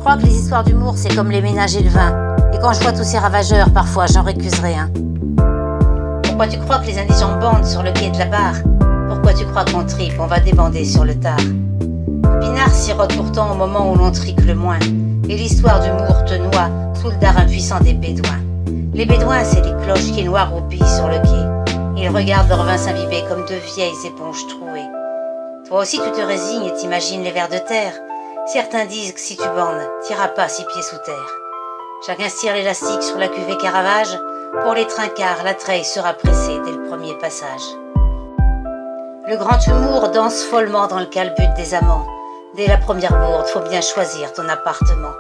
crois que les histoires d'humour, c'est comme les ménages et le vin. Et quand je vois tous ces ravageurs, parfois, j'en récuse rien. Pourquoi tu crois que les indigents bandent sur le quai de la barre? Pourquoi tu crois qu'on tripe, on va débander sur le tard? Pinard sirote pourtant au moment où l'on trique le moins. Et l'histoire d'humour te noie sous le dard impuissant des bédouins. Les bédouins, c'est les cloches qui noient roupillent sur le quai. Ils regardent leur vin s'imbiber comme de vieilles éponges trouées. Toi aussi tu te résignes et t'imagines les vers de terre. Certains disent que si tu bandes, t'iras pas 6 pieds sous terre. Chacun tire l'élastique sur la cuvée Caravage. Pour les trinquards, la treille sera pressée dès le premier passage. Le grand humour danse follement dans le calbut des amants. Dès la première bourde, faut bien choisir ton appartement.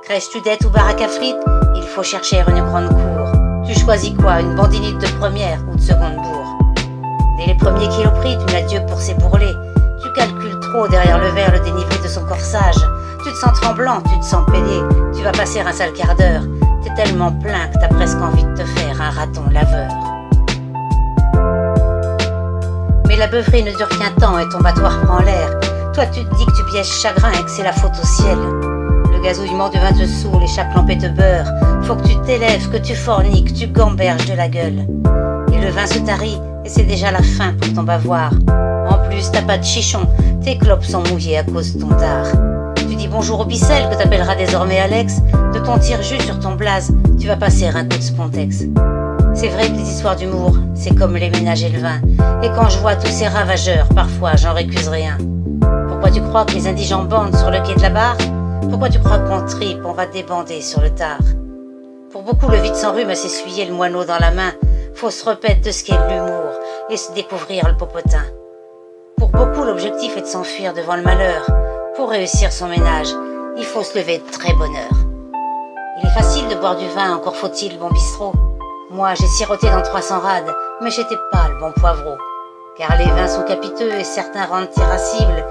Crèches-tu dette ou baraque à frites? Il faut chercher une grande cour. Tu choisis quoi, une bandinite de première ou de seconde bourre? Dès les premiers kilos pris, tu n'as Dieu pour ses bourrelets. Tu calcules trop derrière le verre le dénivelé de son corsage. Tu te sens tremblant, tu te sens pédé. Tu vas passer un sale quart d'heure. T'es tellement plein que t'as presque envie de te faire un raton laveur. Mais la beuverie ne dure qu'un temps et ton battoir prend l'air. Toi tu te dis que tu pièges chagrin et que c'est la faute au ciel. Le gazouillement du vin te saoule et chaque lampée te beurre. Faut que tu t'élèves, que tu forniques, tu gamberges de la gueule. Et le vin se tarit et c'est déjà la fin pour ton bavoir. En plus t'as pas de chichon, tes clopes sont mouillées à cause de ton tard. Tu dis bonjour au bicelle que t'appelleras désormais Alex. De ton tire-jus sur ton blaze, tu vas passer un coup de spontex. C'est vrai que les histoires d'humour, c'est comme les ménages et le vin. Et quand je vois tous ces ravageurs, parfois j'en récuse rien. Pourquoi tu crois que les indigents bandent sur le quai de la barre? Pourquoi tu crois qu'on tripe, on va débander sur le tard? Pour beaucoup, le vide sans rhume à s'essuyer le moineau dans la main. Faut se repaître de ce qu'est l'humour et se découvrir le popotin. Pour beaucoup, l'objectif est de s'enfuir devant le malheur. Pour réussir son ménage, il faut se lever de très bonne heure. Il est facile de boire du vin, encore faut-il bon bistrot. Moi, j'ai siroté dans 300 rades, mais j'étais pas le bon poivreau. Car les vins sont capiteux et certains rendent irascibles.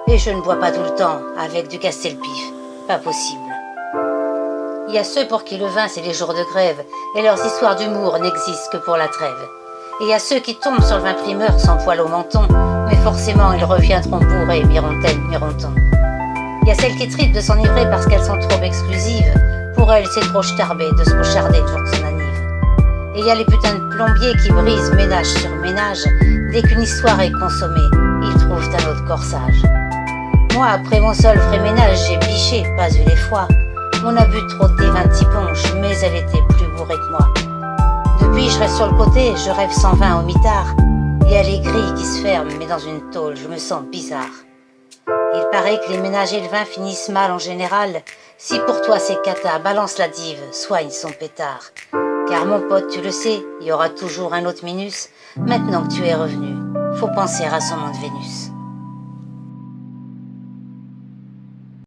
Et je ne bois pas tout le temps, avec du Castelpif. Pas possible. Il y a ceux pour qui le vin, c'est les jours de grève, et leurs histoires d'humour n'existent que pour la trêve. Et il y a ceux qui tombent sur le vin primeur sans poil au menton, mais forcément ils reviendront bourrés, miron-t-elle, miron-ton. Il y a celles qui tripent de s'enivrer parce qu'elles sont trop exclusives. Pour elles, c'est trop starbé de se pocharder le jour de son anniv. Et il y a les putains de plombiers qui brisent ménage sur ménage. Dès qu'une histoire est consommée, ils trouvent un autre corsage. Moi, après mon seul vrai ménage, j'ai biché, pas eu les fois. On a bu trop de thé 20 ponches, mais elle était plus bourrée que moi. Depuis, je reste sur le côté, je rêve sans vin au mitard. Il y a les grilles qui se ferment, mais dans une tôle, je me sens bizarre. Il paraît que les ménages et le vin finissent mal en général. Si pour toi c'est cata, balance la dive, soigne son pétard. Car mon pote, tu le sais, il y aura toujours un autre Minus. Maintenant que tu es revenu, faut penser à son monde Vénus.